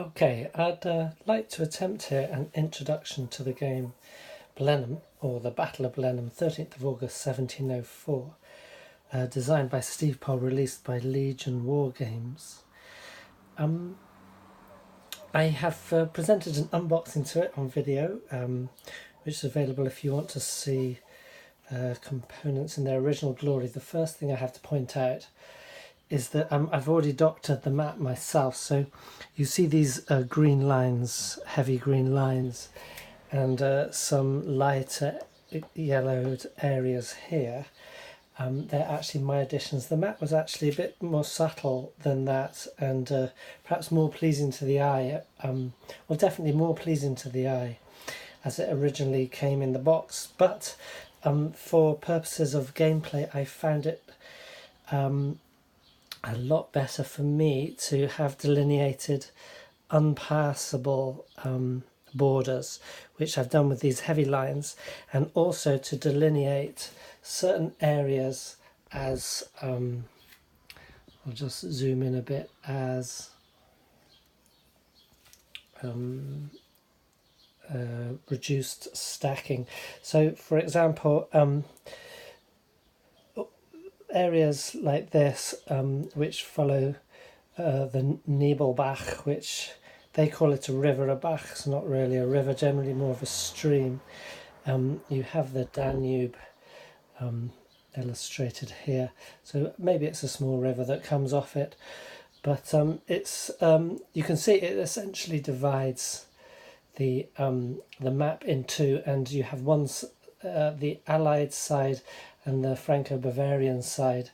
Okay, I'd like to attempt here an introduction to the game Blenheim, or the Battle of Blenheim, 13th of August 1704, designed by Steve Poll, released by Legion War Games. I have presented an unboxing to it on video, which is available if you want to see components in their original glory. The first thing I have to point out is that I've already doctored the map myself, so you see these green lines, heavy green lines, and some lighter yellowed areas here. They're actually my additions. The map was actually a bit more subtle than that, and perhaps more pleasing to the eye. Well, definitely more pleasing to the eye as it originally came in the box, but for purposes of gameplay I found it a lot better for me to have delineated unpassable borders, which I've done with these heavy lines, and also to delineate certain areas as I'll just zoom in a bit, as reduced stacking. So for example, areas like this, which follow the Nebelbach, which they call it a river. A bach is not really a river, generally more of a stream. You have the Danube illustrated here, so maybe it's a small river that comes off it, but it's you can see it essentially divides the map in two, and you have the Allied side and the Franco-Bavarian side.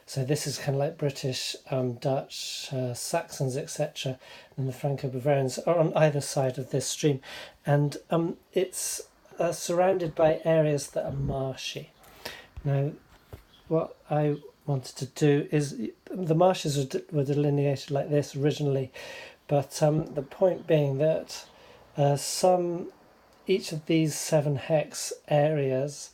So this is kind of like British, Dutch, Saxons, etc. And the Franco-Bavarians are on either side of this stream. And it's surrounded by areas that are marshy. Now, what I wanted to do is, the marshes were delineated like this originally, but the point being that each of these 7 hex areas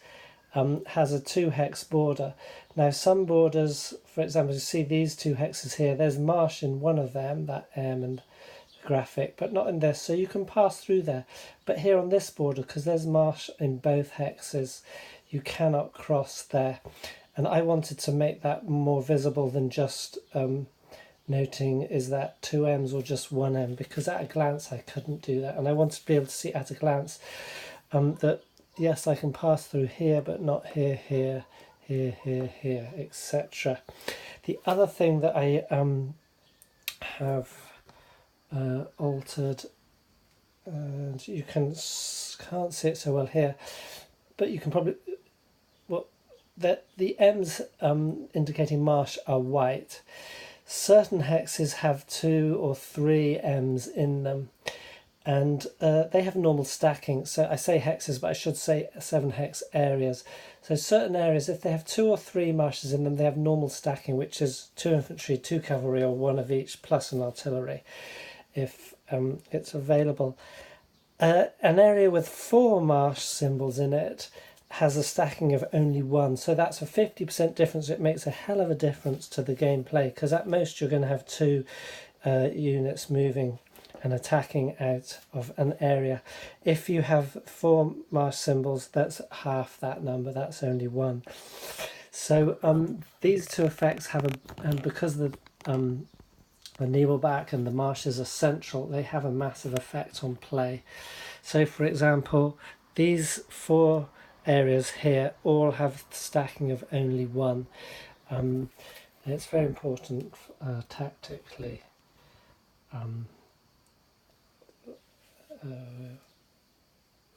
has a 2 hex border. Now some borders, for example, you see these 2 hexes here, there's marsh in one of them, that M and graphic, but not in this, so you can pass through there. But here on this border, because there's marsh in both hexes, you cannot cross there. And I wanted to make that more visible than just noting is that 2 M's or just 1 M, because at a glance I couldn't do that, and I wanted to be able to see at a glance that yes, I can pass through here, but not here, here, here, here, here, etc. The other thing that I have altered, and you can't see it so well here, but you can probably, well, that the M's indicating marsh are white. Certain hexes have 2 or 3 M's in them, and they have normal stacking. So I say hexes, but I should say 7 hex areas. So certain areas, if they have 2 or 3 marshes in them, they have normal stacking, which is 2 infantry, 2 cavalry, or 1 of each, plus an artillery, if it's available. An area with 4 marsh symbols in it has a stacking of only 1, so that's a 50% difference. It makes a hell of a difference to the gameplay, because at most you're going to have 2 units moving and attacking out of an area. If you have 4 marsh symbols, that's half that number, that's only 1. So these 2 effects have and because the Nebelbach and the marshes are central, they have a massive effect on play. So for example, these 4 areas here all have stacking of only 1. It's very important tactically.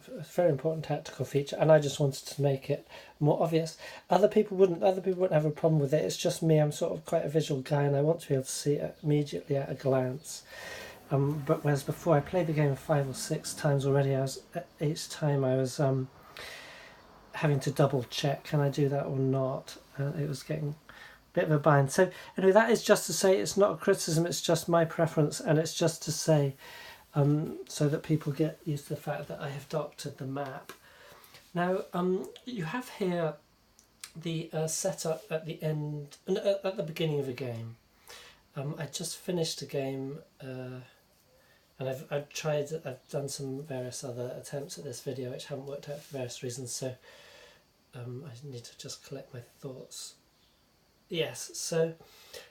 It's a very important tactical feature, and I just wanted to make it more obvious. Other people wouldn't have a problem with it. It's just me. I'm sort of quite a visual guy, and I want to be able to see it immediately at a glance. But whereas before I played the game 5 or 6 times already, each time I was having to double check, can I do that or not? It was getting a bit of a bind. So anyway, that is just to say it's not a criticism, it's just my preference, and it's just to say so that people get used to the fact that I have doctored the map. Now you have here the setup at the end, at the beginning of a game. I just finished a game And I've done some various other attempts at this video which haven't worked out for various reasons, so I need to just collect my thoughts. Yes, so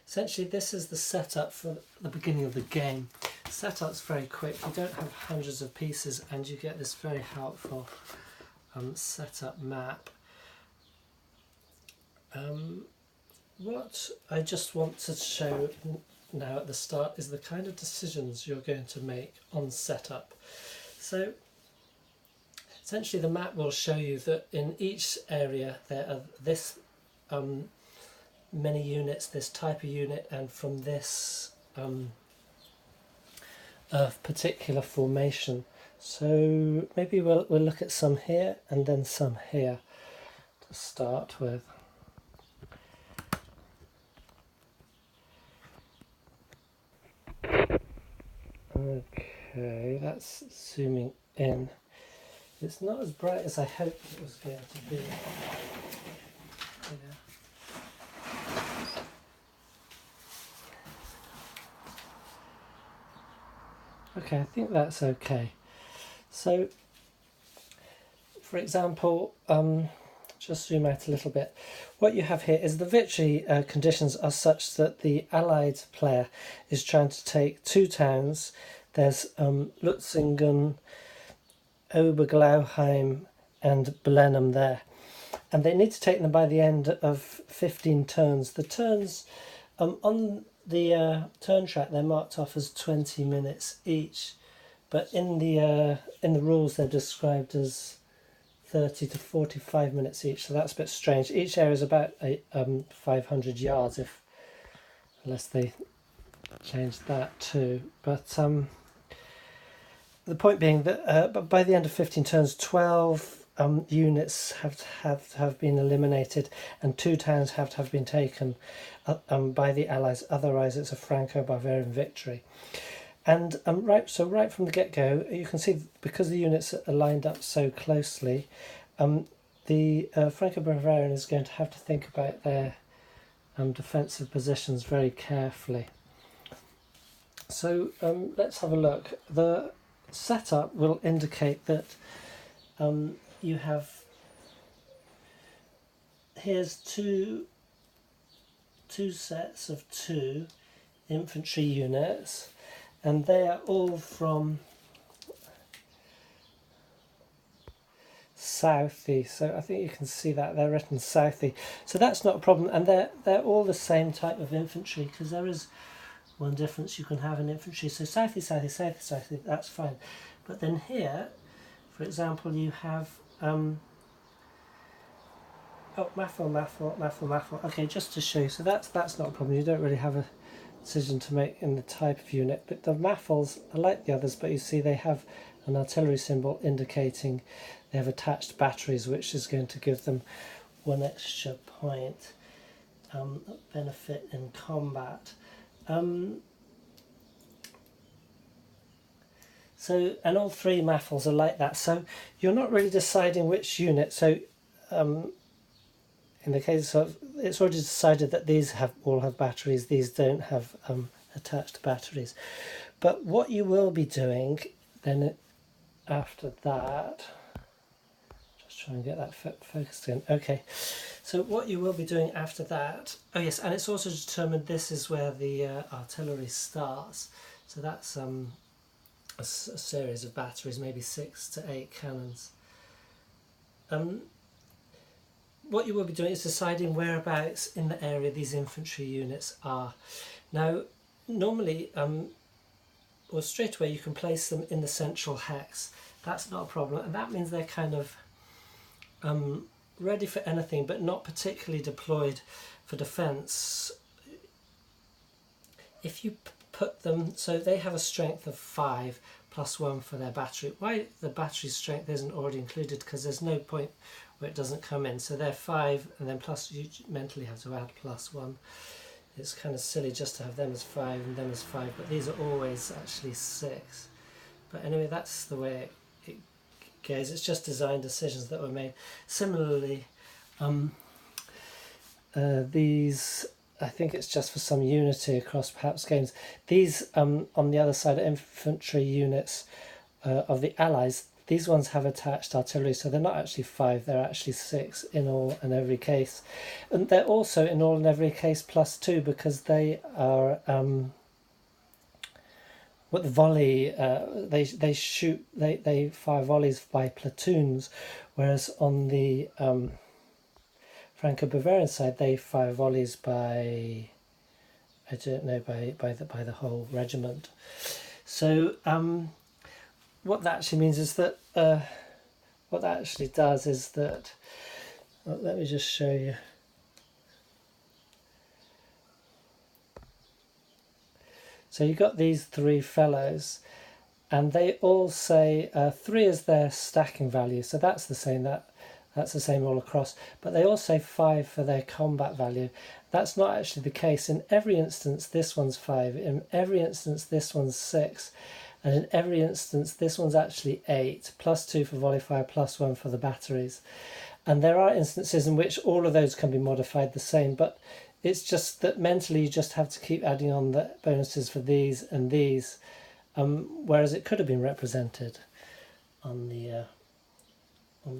essentially this is the setup for the beginning of the game. Setup's very quick, you don't have hundreds of pieces, and you get this very helpful setup map. What I just want to show now at the start is the kind of decisions you're going to make on setup. So essentially the map will show you that in each area there are this many units, this type of unit, and from this particular formation. So maybe we'll look at some here and then some here to start with. Okay, that's zooming in. It's not as bright as I hoped it was going to be. Yeah. Okay, I think that's okay. So, for example, just zoom out a little bit. What you have here is the victory conditions are such that the Allied player is trying to take 2 towns. There's Lutzingen, Oberglauheim and Blenheim there. And they need to take them by the end of 15 turns. The turns on the turn track, they're marked off as 20 minutes each. But in the rules, they're described as 30 to 45 minutes each, so that's a bit strange. Each area is about 500 yards, unless they changed that too. But the point being that by the end of 15 turns, 12 units have been eliminated, and 2 towns have to have been taken by the Allies. Otherwise, it's a Franco-Bavarian victory. And right from the get-go, you can see because the units are lined up so closely, the Franco-Bavarian is going to have to think about their defensive positions very carefully. So let's have a look. The setup will indicate that you have, here's two sets of 2 infantry units, and they are all from southeast. So I think you can see that they're written southeast. So that's not a problem, and they're all the same type of infantry, because there is one difference you can have in infantry. So southeast, southeast, southeast, southeast, that's fine. But then here, for example, you have Maffel. Okay, just to show you. So that's not a problem. You don't really have a decision to make in the type of unit, but the Maffels are like the others, but you see they have an artillery symbol indicating they have attached batteries, which is going to give them 1 extra point benefit in combat. So, and all 3 Maffels are like that, so you're not really deciding which unit. So in the case of, it's already decided that these all have batteries, these don't have attached batteries. But what you will be doing then after that, just try and get that focused in. Okay, so what you will be doing after that, oh yes, and it's also determined this is where the artillery starts. So that's a series of batteries, maybe 6 to 8 cannons. What you will be doing is deciding whereabouts in the area these infantry units are. Now, normally, or straight away, you can place them in the central hex. That's not a problem, and that means they're kind of ready for anything, but not particularly deployed for defence. If you put them, so they have a strength of 5 plus 1 for their battery. Why the battery strength isn't already included, because there's no point where it doesn't come in. So they're 5, and then plus you mentally have to add plus 1. It's kind of silly just to have them as 5 and them as 5, but these are always actually 6. But anyway, that's the way it goes. It's just design decisions that were made. Similarly, these I think it's just for some unity across perhaps games. These on the other side are infantry units of the Allies. These ones have attached artillery, so they're not actually 5, they're actually 6 in all and every case. And they're also in all and every case +2 because they are what the volley they shoot they fire volleys by platoons, whereas on the Franco-Bavarian side they fire volleys by, I don't know, by the whole regiment. So what that actually means is that what that actually does is that, well, let me just show you. So you've got these 3 fellows, and they all say 3 is their stacking value, so that's the same. That's the same all across. But they all say 5 for their combat value. That's not actually the case. In every instance, this one's 5. In every instance, this one's 6. And in every instance, this one's actually 8, +2 for volley fire, +1 for the batteries. And there are instances in which all of those can be modified the same, but it's just that mentally you just have to keep adding on the bonuses for these and these, whereas it could have been represented on the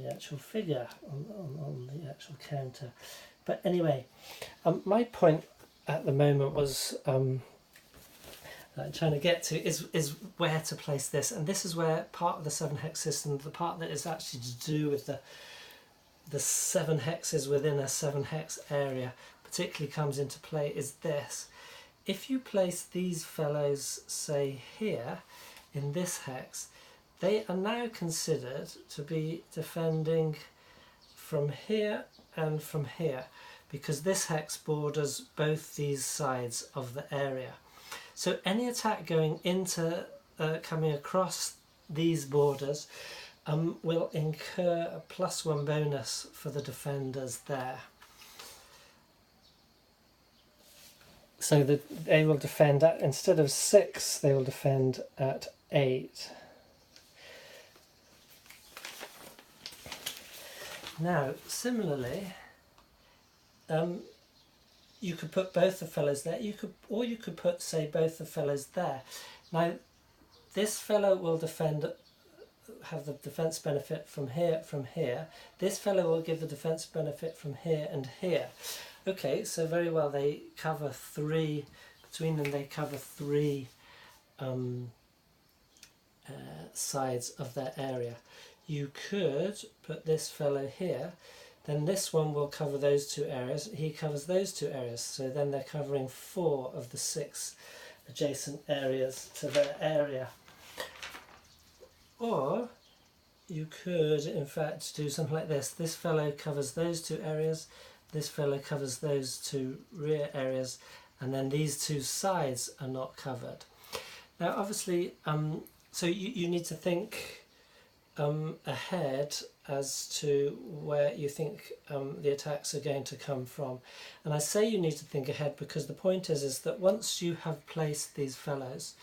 actual figure, on the actual counter. But anyway, my point at the moment was that I'm trying to get to is where to place this, and this is where part of the 7 hex system, the part that is actually to do with the 7 hexes within a 7 hex area, particularly comes into play, is this. If you place these fellows, say here, in this hex, they are now considered to be defending from here and from here, because this hex borders both these sides of the area. So any attack going into, coming across these borders will incur a +1 bonus for the defenders there. So that they will defend at, instead of 6, they will defend at 8. Now, similarly, you could put both the fellows there. You could put, say, both the fellows there. Now, this fellow will defend, have the defense benefit from here, from here. This fellow will give the defense benefit from here and here. Okay, so very well, they cover 3, between them they cover 3 sides of their area. You could put this fellow here, then this one will cover those 2 areas, he covers those 2 areas, so then they're covering 4 of the 6 adjacent areas to their area. Or you could in fact do something like this. This fellow covers those 2 areas, this fellow covers those 2 rear areas, and then these 2 sides are not covered. Now obviously, so you need to think ahead as to where you think the attacks are going to come from. And I say you need to think ahead because the point is that once you have placed these fellows,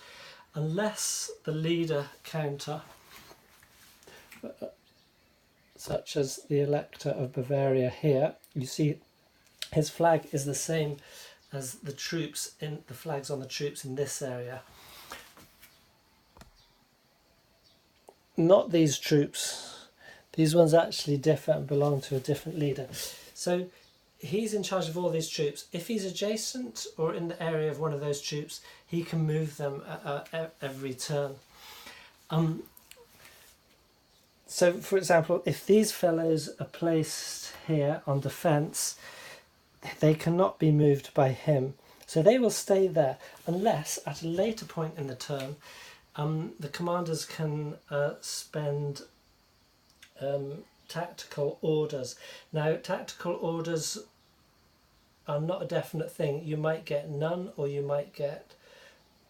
unless the leader counter, such as the Elector of Bavaria here, you see his flag is the same as the troops in the flags on the troops in this area. Not these troops. These ones actually differ and belong to a different leader. So he's in charge of all these troops. If he's adjacent or in the area of one of those troops, he can move them every turn. So for example, if these fellows are placed here on defence, they cannot be moved by him. So they will stay there unless at a later point in the turn the commanders can spend tactical orders. Now tactical orders are not a definite thing. You might get none, or you might get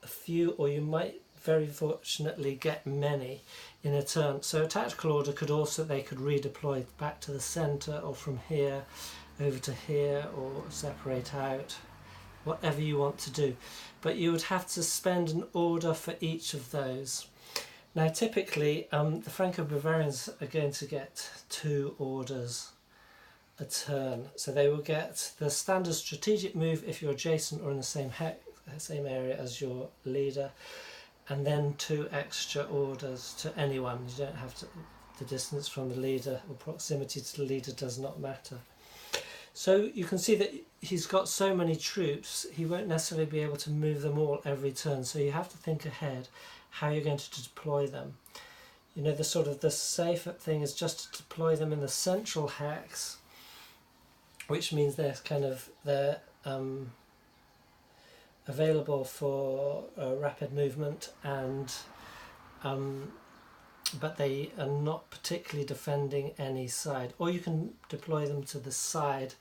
a few, or you might very fortunately get many in a turn. So a tactical order could also, they could redeploy back to the centre or from here over to here or separate out, whatever you want to do. But you would have to spend an order for each of those. Now typically the Franco-Bavarians are going to get 2 orders a turn. So they will get the standard strategic move if you're adjacent or in the same area as your leader, and then 2 extra orders to anyone. You don't have to, the distance from the leader or proximity to the leader does not matter. So you can see that he's got so many troops, he won't necessarily be able to move them all every turn. So you have to think ahead how you're going to deploy them. You know, the safer thing is just to deploy them in the central hex, which means they're available for rapid movement, and but they are not particularly defending any side. Or you can deploy them to the side,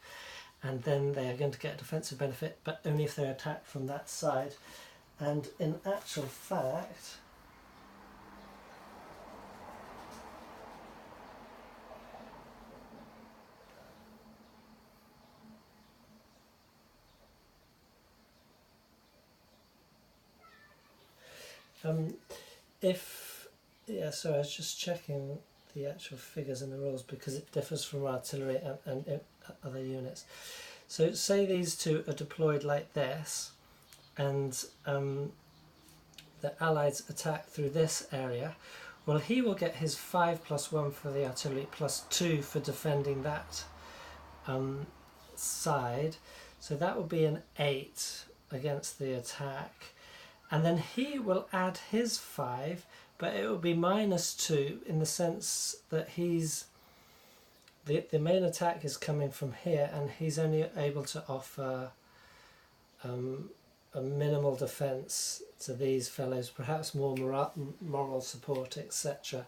and then they are going to get a defensive benefit, but only if they're attacked from that side. And in actual fact, so I was just checking the actual figures in the rules because it differs from artillery and other units. So say these two are deployed like this, and the Allies attack through this area. Well, he will get his 5+1 for the artillery, +2 for defending that side. So that will be an 8 against the attack. And then he will add his 5, but it will be -2 in the sense that the main attack is coming from here, and he's only able to offer a minimal defence to these fellows, perhaps more moral support, etc.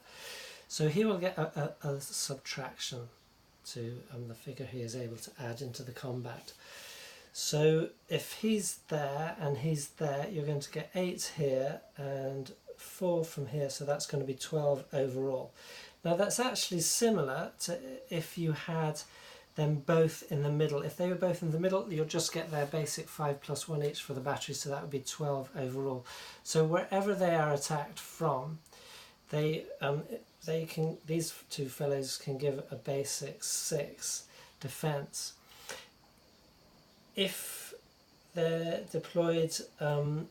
So he will get a subtraction to the figure he is able to add into the combat. So if he's there and he's there, you're going to get 8 here and 4 from here, so that's going to be 12 overall. Now that's actually similar to if you had them both in the middle. If they were both in the middle, you'll just get their basic 5+1 each for the battery, so that would be 12 overall. So wherever they are attacked from, these two fellows can give a basic 6 defence. If they're deployed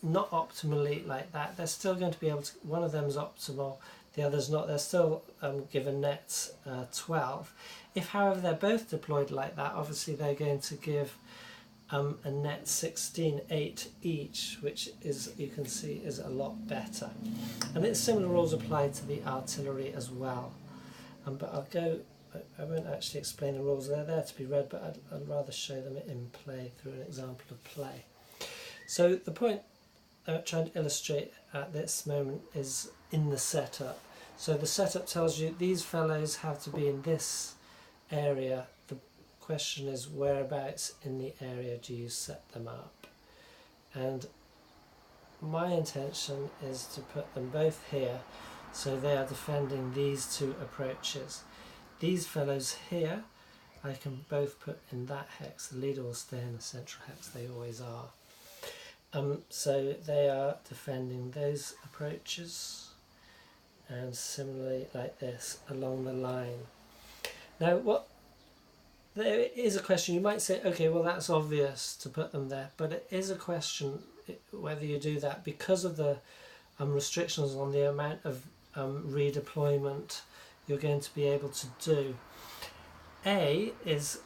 not optimally like that, they're still going to be able to, one of them is optimal, the other's not, they're still given net 12. If however they're both deployed like that, obviously they're going to give a net 16, 8 each, which is, you can see, is a lot better. And it's similar rules apply to the artillery as well. But I won't actually explain the rules, they're there to be read, but I'd rather show them in play through an example of play. So the point I'm trying to illustrate at this moment is in the setup. So the setup tells you these fellows have to be in this area. The question is, whereabouts in the area do you set them up? And my intention is to put them both here, so they are defending these two approaches. These fellows here, I can both put in that hex. The leader will stay in the central hex, they always are. So they are defending those approaches, and similarly like this along the line. Now there is a question, you might say, okay, well that's obvious to put them there, but it is a question whether you do that because of the restrictions on the amount of redeployment you're going to be able to do. A is,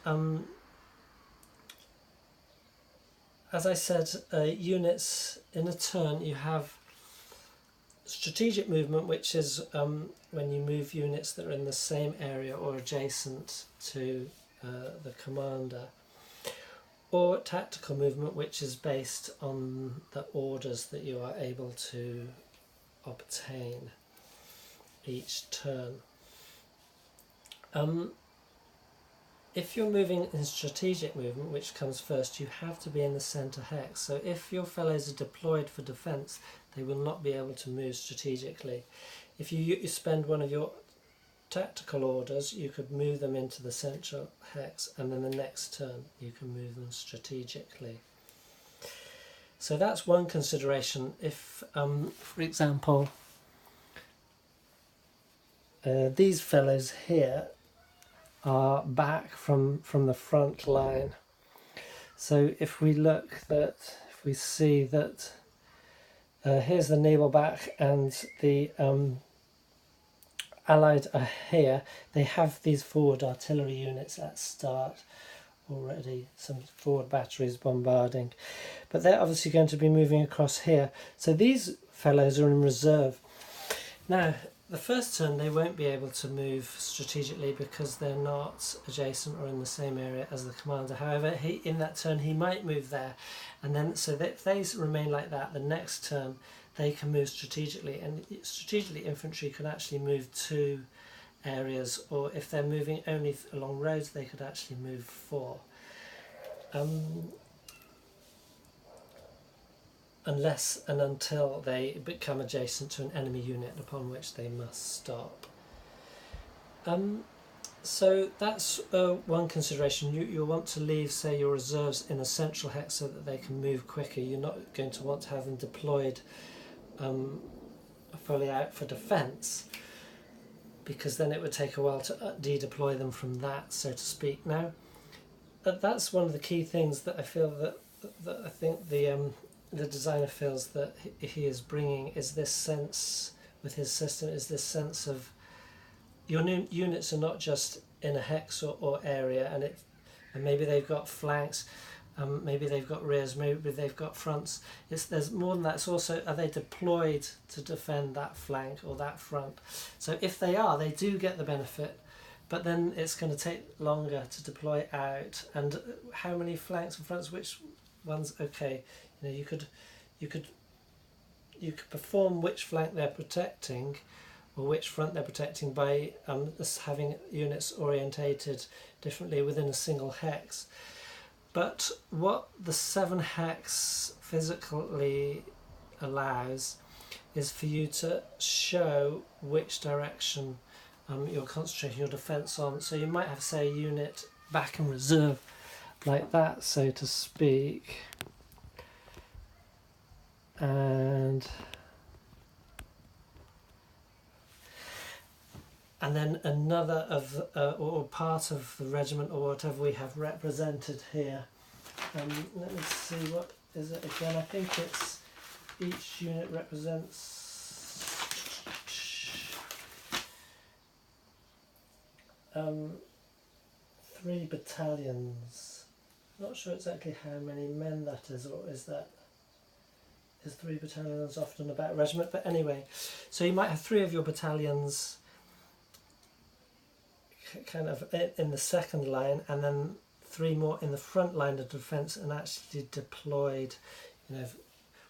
as I said, units in a turn, you have strategic movement, which is when you move units that are in the same area or adjacent to the commander, or tactical movement, which is based on the orders that you are able to obtain each turn. If you're moving in strategic movement, which comes first, you have to be in the centre hex. So if your fellows are deployed for defence, they will not be able to move strategically. If you spend one of your tactical orders, you could move them into the central hex, and then the next turn you can move them strategically. So that's one consideration. If, for example, these fellows here are back from the front line. So if we see that here's the naval back and the Allied are here, they have these forward artillery units at start already, some forward batteries bombarding, but they're obviously going to be moving across here. So these fellows are in reserve. Now, the first turn they won't be able to move strategically because they're not adjacent or in the same area as the commander. However, in that turn he might move there, and then so that if they remain like that, the next turn they can move strategically, and strategically infantry can actually move 2 areas, or if they're moving only along roads they could actually move 4. Unless and until they become adjacent to an enemy unit, upon which they must stop. So that's one consideration. You'll want to leave, say, your reserves in a central hex so that they can move quicker. You're not going to want to have them deployed fully out for defence, because then it would take a while to de-deploy them from that, so to speak. Now, that's one of the key things that I feel that I think the designer feels that he is bringing, is this sense with his system, is this sense of your new units are not just in a hex or area, and maybe they've got flanks, maybe they've got rears, maybe they've got fronts. There's more than that. It's also, are they deployed to defend that flank or that front? So if they are, they do get the benefit, but then it's going to take longer to deploy out. And how many flanks and fronts? Which ones? Okay, you could perform which flank they're protecting or which front they're protecting by having units orientated differently within a single hex. But what the 7 hex physically allows is for you to show which direction you're concentrating your defence on. So you might have, say, a unit back in reserve like that, so to speak, and then another of or part of the regiment or whatever we have represented here. Let me see, what is it again? I think it's each unit represents 3 battalions. Not sure exactly how many men that is, or is 3 battalions often about a regiment? But anyway, so you might have 3 of your battalions kind of in the second line, and then 3 more in the front line of defence, and actually deployed,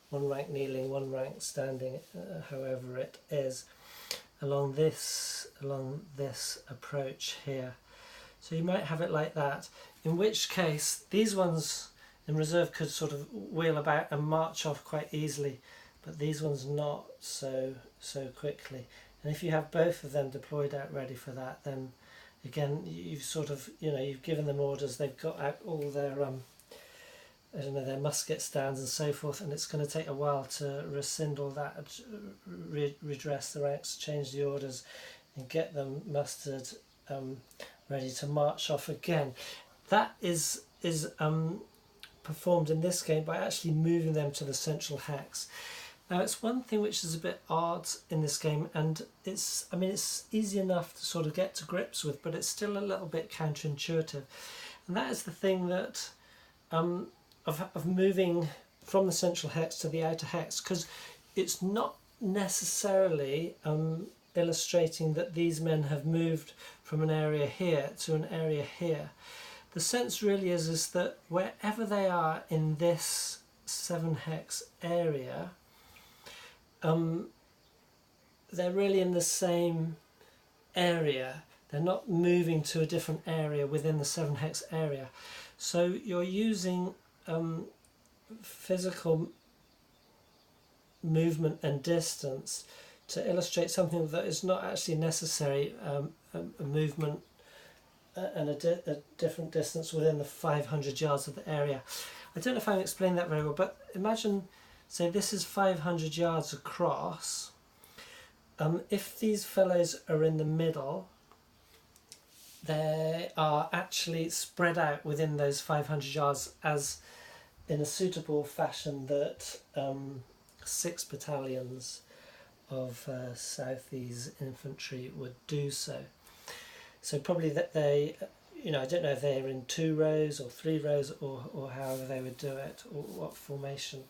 1 rank kneeling, 1 rank standing, however it is, along this approach here. So you might have it like that, in which case these ones in reserve could sort of wheel about and march off quite easily, but these ones not so quickly. And if you have both of them deployed out ready for that, then again you've sort of, you've given them orders, they've got out all their their musket stands and so forth, and it's going to take a while to rescind all that, redress the ranks, change the orders, and get them mustered, ready to march off again. That is performed in this game by actually moving them to the central hex. Now, it's one thing which is a bit odd in this game, and it's easy enough to sort of get to grips with, but it's still a little bit counterintuitive, and that is the thing that of moving from the central hex to the outer hex, because it's not necessarily illustrating that these men have moved from an area here to an area here. The sense really is that wherever they are in this 7 hex area, they're really in the same area. They're not moving to a different area within the 7 hex area. So you're using physical movement and distance to illustrate something that is not actually necessary, a movement and a different distance within the 500 yards of the area. I don't know if I'm explaining that very well, but imagine, say this is 500 yards across. If these fellows are in the middle, they are actually spread out within those 500 yards as in a suitable fashion that 6 battalions of Southeast infantry would do so. So probably that they, I don't know if they're in 2 rows or 3 rows or however they would do it or what formation.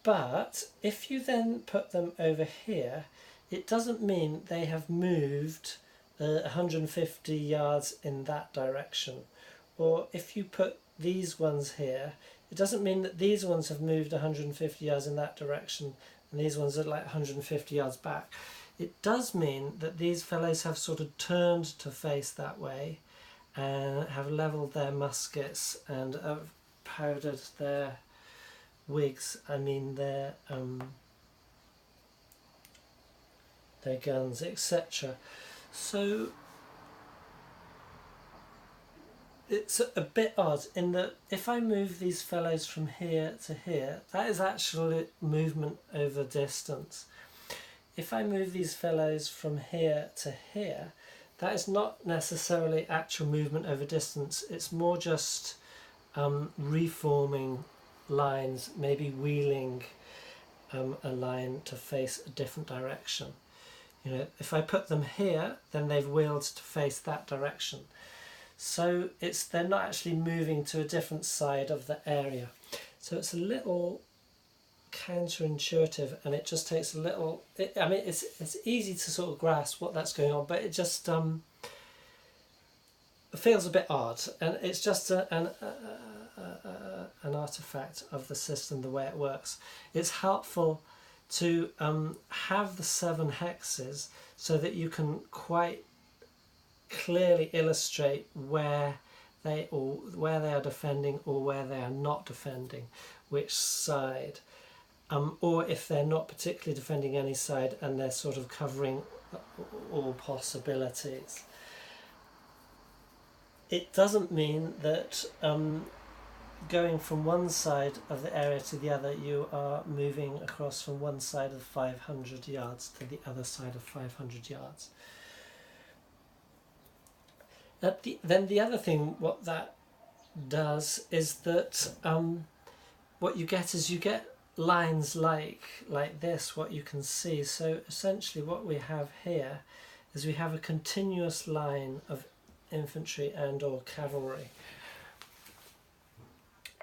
But if you then put them over here, it doesn't mean they have moved 150 yards in that direction. Or if you put these ones here, it doesn't mean that these ones have moved 150 yards in that direction and these ones are like 150 yards back. It does mean that these fellows have sort of turned to face that way and have levelled their muskets and have powdered their wigs, their guns, etc. So it's a bit odd in that if I move these fellows from here to here, that is actually movement over distance. If I move these fellows from here to here, that is not necessarily actual movement over distance. It's more just reforming lines, maybe wheeling a line to face a different direction. If I put them here, then they've wheeled to face that direction. So they're not actually moving to a different side of the area. So it's a little counterintuitive, and it just takes a little. It's easy to sort of grasp what that's going on, but it just feels a bit odd, and it's just an artifact of the system, the way it works. It's helpful to have the 7 hexes so that you can quite clearly illustrate where they are defending or where they are not defending, which side, or if they're not particularly defending any side and they're sort of covering all possibilities. It doesn't mean that going from one side of the area to the other, you are moving across from one side of 500 yards to the other side of 500 yards. Then the other thing what that does is that what you get is you get lines like this, what you can see. So essentially what we have here is we have a continuous line of infantry and or cavalry.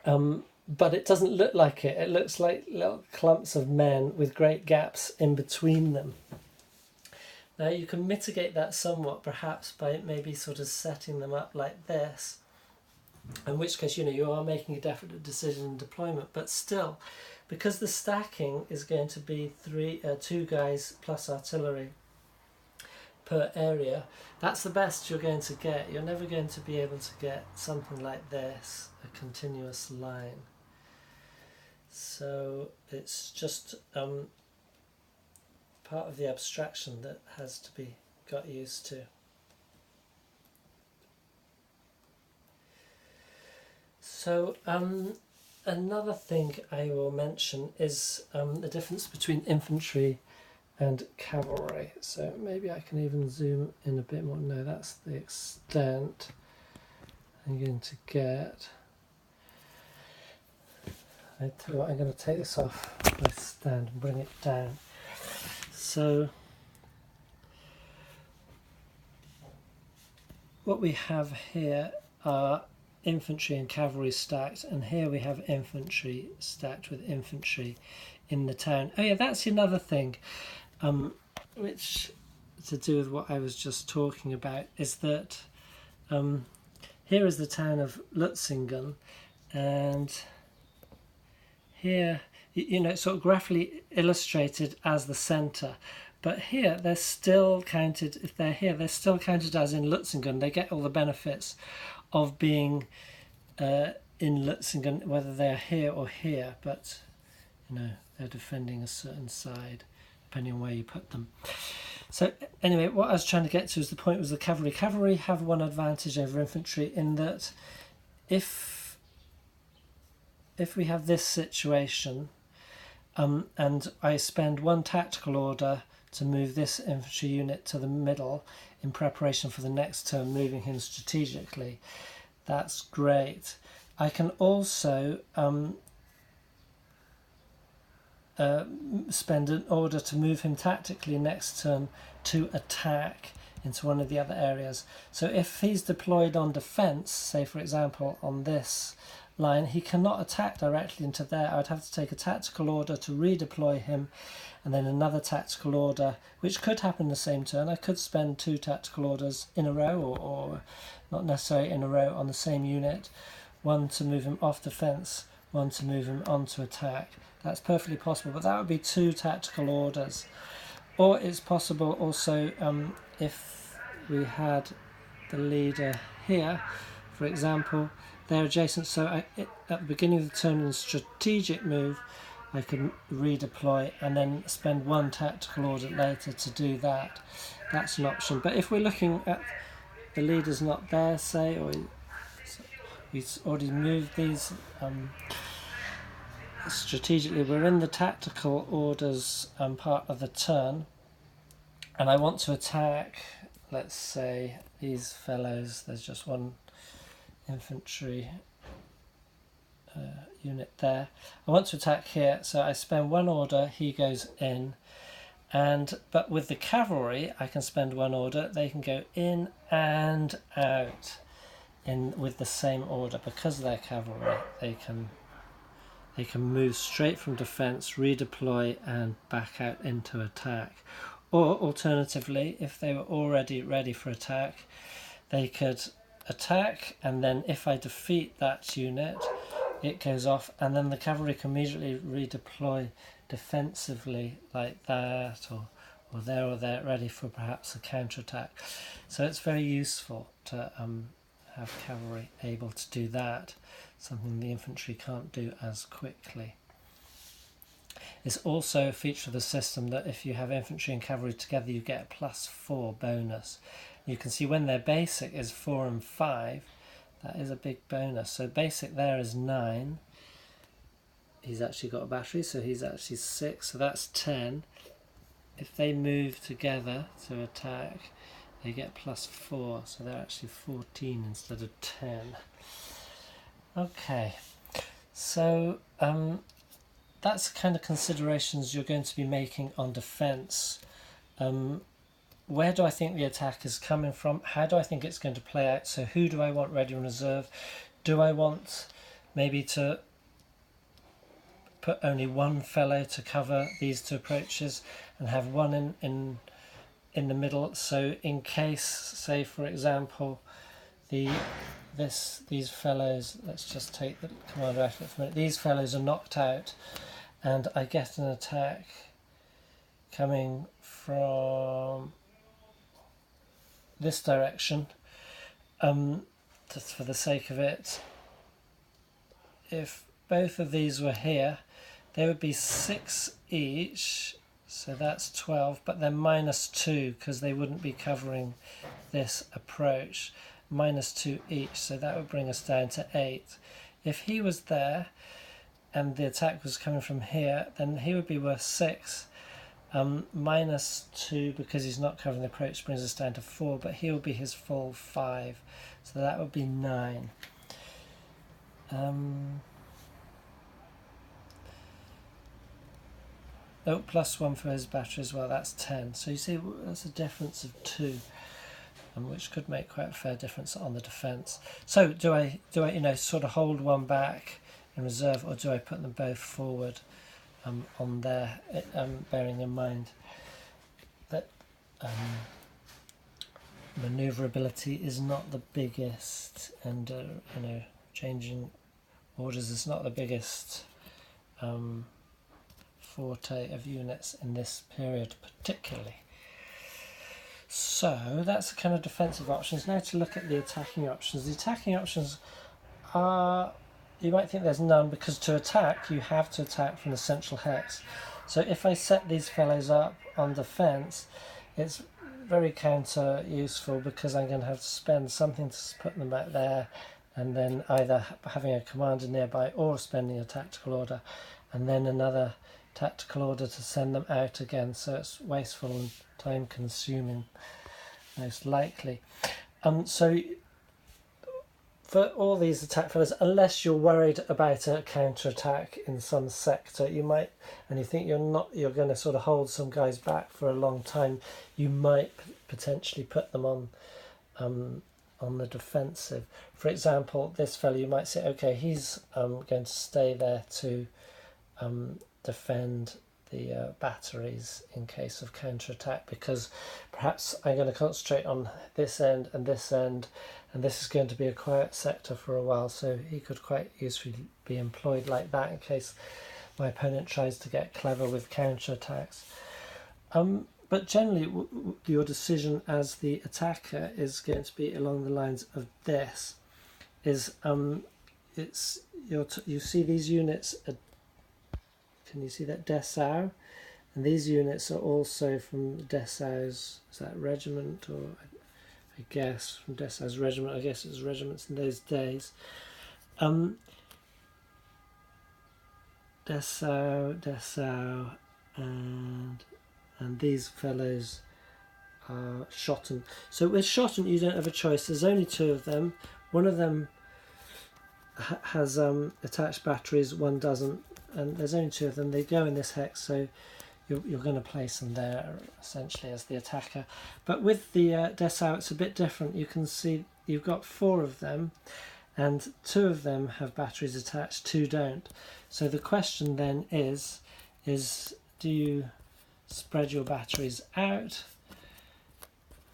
But it doesn't look like it. It looks like little clumps of men with great gaps in between them. Now you can mitigate that somewhat, perhaps by maybe sort of setting them up like this, in which case you are making a definite decision in deployment, but still, because the stacking is going to be 2 guys plus artillery per area, that's the best you're going to get. You're never going to be able to get something like this, a continuous line. So it's just part of the abstraction that has to be got used to. So another thing I will mention is the difference between infantry and cavalry. So maybe I can even zoom in a bit more. No, that's the extent I'm going to get. I tell you what, I'm going to take this off my stand and bring it down. So what we have here are infantry and cavalry stacked, and here we have infantry stacked with infantry in the town. Oh yeah, that's another thing which to do with what I was just talking about, is that here is the town of Lutzingen, and here it's sort of graphically illustrated as the centre, but here they're still counted. If they're here, they're still counted as in Lutzingen. They get all the benefits of being in Lutzingen, whether they're here or here, but they're defending a certain side depending on where you put them. So anyway, what I was trying to get to is the point was the cavalry. Cavalry have one advantage over infantry in that if we have this situation and I spend one tactical order to move this infantry unit to the middle in preparation for the next turn, moving him strategically. That's great. I can also spend an order to move him tactically next turn to attack into one of the other areas. So if he's deployed on defence, say for example on this line, he cannot attack directly into there. I would have to take a tactical order to redeploy him, and then another tactical order, which could happen the same turn. I could spend 2 tactical orders in a row, or not necessarily in a row, on the same unit. One to move him off defence, one to move him onto attack. That's perfectly possible, but that would be 2 tactical orders. Or it's possible also if we had the leader here, for example, they're adjacent, so at the beginning of the turn in a strategic move, I could redeploy and then spend 1 tactical order later to do that. That's an option. But if we're looking at the leader's not there, say, or we've already moved these strategically, we're in the tactical orders part of the turn, and I want to attack, let's say, these fellows. There's just 1 infantry unit there. I want to attack here, so I spend 1 order, he goes in, but with the cavalry I can spend 1 order, they can go in and out with the same order. Because they're cavalry, they can move straight from defence, redeploy and back out into attack. Or alternatively, if they were already ready for attack, they could attack, and then if I defeat that unit, it goes off, and then the cavalry can immediately redeploy defensively like that, or there, ready for perhaps a counterattack. So it's very useful to have cavalry able to do that, something the infantry can't do as quickly. It's also a feature of the system that if you have infantry and cavalry together, you get a +4 bonus. You can see when their basic is 4 and 5, that is a big bonus. So basic there is 9. He's actually got a battery, so he's actually 6, so that's 10. If they move together to attack, they get +4, so they're actually 14 instead of 10. Okay, so that's the kind of considerations you're going to be making on defence. Where do I think the attack is coming from? How do I think it's going to play out? So who do I want ready in reserve? Do I want maybe to put only 1 fellow to cover these 2 approaches and have 1 in the middle? So in case, say for example, these fellows, let's just take the commander out for a minute, these fellows are knocked out and I get an attack coming from this direction, just for the sake of it, if both of these were here, they would be 6 each, so that's 12, but then -2 because they wouldn't be covering this approach. -2 each, so that would bring us down to 8. If he was there and the attack was coming from here, then he would be worth 6. -2 because he's not covering the approach brings us down to 4, but he will be his full 5, so that would be 9. Oh, +1 for his battery as well, that's 10. So you see, that's a difference of 2, which could make quite a fair difference on the defence. So do I sort of hold 1 back in reserve, or do I put them both forward on there, bearing in mind that manoeuvrability is not the biggest, and changing orders is not the biggest forte of units in this period particularly. So that's the kind of defensive options. Now to look at the attacking options. The attacking options are, you might think there's none, because to attack you have to attack from the central hex. So if I set these fellows up on defence, it's very counter useful, because I'm going to have to spend something to put them back there, and then either having a commander nearby or spending a tactical order, and then another tactical order to send them out again, so it's wasteful and time consuming most likely. So for all these attack fellows, unless you're worried about a counter-attack in some sector, you might, and you think you're going to sort of hold some guys back for a long time, you might potentially put them on the defensive. For example, this fellow, you might say, okay, he's going to stay there to defend the batteries in case of counter-attack, because perhaps I'm going to concentrate on this end, and this is going to be a quiet sector for a while, so he could quite usefully be employed like that in case my opponent tries to get clever with counter-attacks. But generally, your decision as the attacker is going to be along the lines of this. You see these units. Can you see that Dessau? And these units are also from Dessau's, is that regiment, or I guess from Dessau's regiment. I guess it was regiments in those days. Dessau, and these fellows are Schotten. So with Schotten, you don't have a choice. There's only two of them. One of them has attached batteries, one doesn't, and there's only two of them. They go in this hex, so you're going to place them there essentially as the attacker. But with the Dessau, it's a bit different. You can see you've got four of them, and two of them have batteries attached, two don't. So the question then is do you spread your batteries out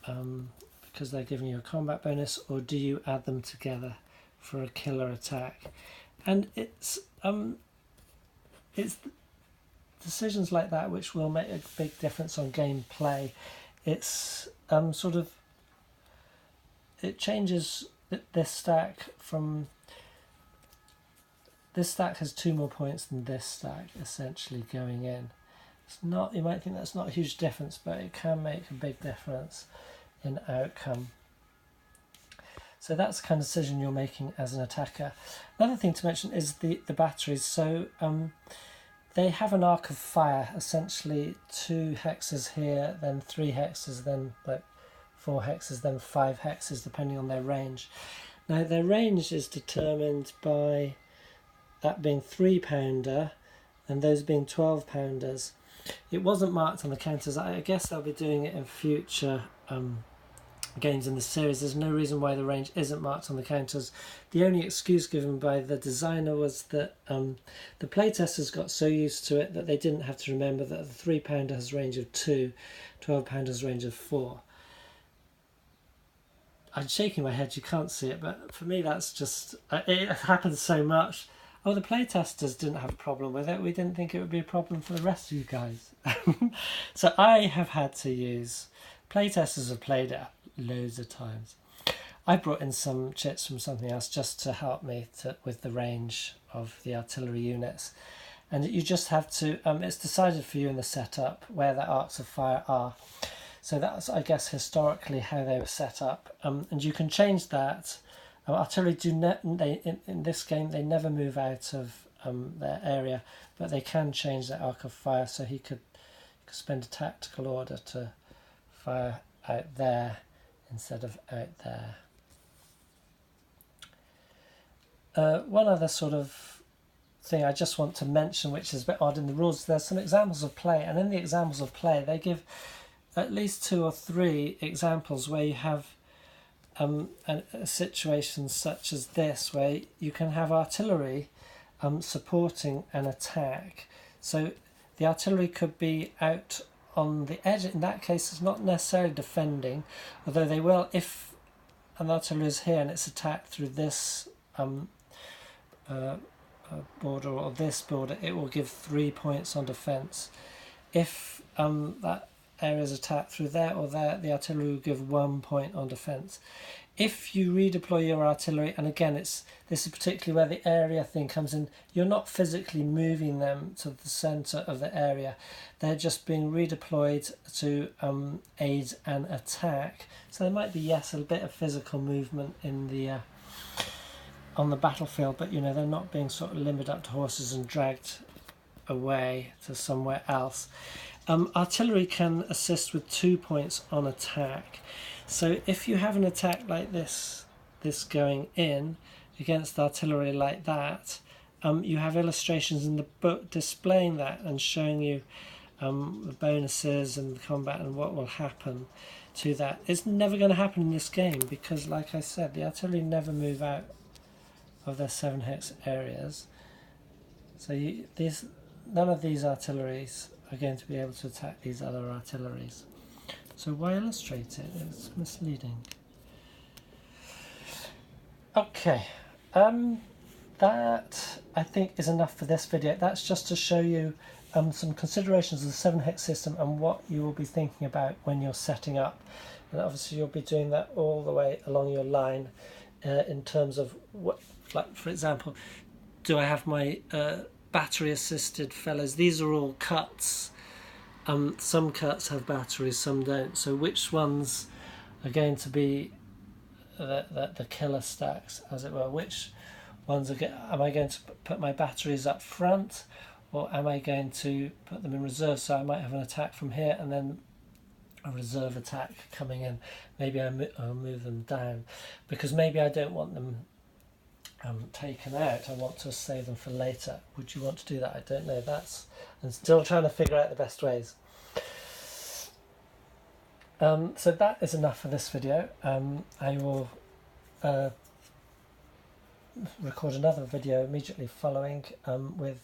because they're giving you a combat bonus, or do you add them together for a killer attack? And it's decisions like that which will make a big difference on gameplay. It's it changes this stack from. This stack has 2 more points than this stack essentially going in. It's not, you might think that's not a huge difference, but it can make a big difference in outcome. So that's the kind of decision you're making as an attacker. Another thing to mention is the batteries. So they have an arc of fire, essentially 2 hexes here, then 3 hexes, then like 4 hexes, then 5 hexes, depending on their range. Now their range is determined by that being 3-pounder and those being 12-pounders. It wasn't marked on the counters. I guess they'll be doing it in future games in the series. There's no reason why the range isn't marked on the counters. The only excuse given by the designer was that the playtesters got so used to it that they didn't have to remember that the 3-pounder has a range of 2, 12-pounder has a range of 4. I'm shaking my head, you can't see it, but for me that's just, it happens so much. Oh, the playtesters didn't have a problem with it. We didn't think it would be a problem for the rest of you guys. So I have had to use, playtesters have played it loads of times. I brought in some chits from something else just to help me with the range of the artillery units. And you just have to, it's decided for you in the setup where the arcs of fire are. So that's, I guess, historically how they were set up. And you can change that. Artillery in this game they never move out of their area, but they can change their arc of fire. So he could spend a tactical order to fire out there instead of out there. One other sort of thing I just want to mention, which is a bit odd in the rules, there's some examples of play, and in the examples of play they give at least 2 or 3 examples where you have a situation such as this, where you can have artillery supporting an attack. So the artillery could be out on the edge. In that case, it's not necessarily defending, although they will if an artillery is here and it's attacked through this border or this border, it will give 3 points on defence. If that area is attacked through there or there, the artillery will give 1 point on defence. If you redeploy your artillery, and again this is particularly where the area thing comes in, you're not physically moving them to the centre of the area, they're just being redeployed to aid an attack. So there might be, yes, a bit of physical movement in the on the battlefield, but you know, they're not being sort of limbered up to horses and dragged away to somewhere else. Artillery can assist with 2 points on attack. So if you have an attack like this going in against artillery like that, you have illustrations in the book displaying that and showing you the bonuses and the combat and what will happen to that. It's never going to happen in this game because, like I said, the artillery never move out of their 7 hex areas. So none of these artilleries are going to be able to attack these other artilleries. So why illustrate it? It's misleading. Okay, that I think is enough for this video. That's just to show you some considerations of the 7 hex system and what you will be thinking about when you're setting up. And obviously you'll be doing that all the way along your line in terms of what, like for example, do I have my battery assisted fellows? These are all cuts. Some cuts have batteries, some don't. So which ones are going to be the killer stacks, as it were? Which ones am I going to put my batteries up front, or am I going to put them in reserve? So I might have an attack from here and then a reserve attack coming in. Maybe I'll move them down because maybe I don't want them taken out. I want to save them for later. Would you want to do that? I don't know. I'm still trying to figure out the best ways. So that is enough for this video. I will record another video immediately following with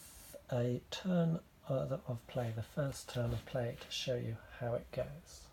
a turn of play, the first turn of play, to show you how it goes.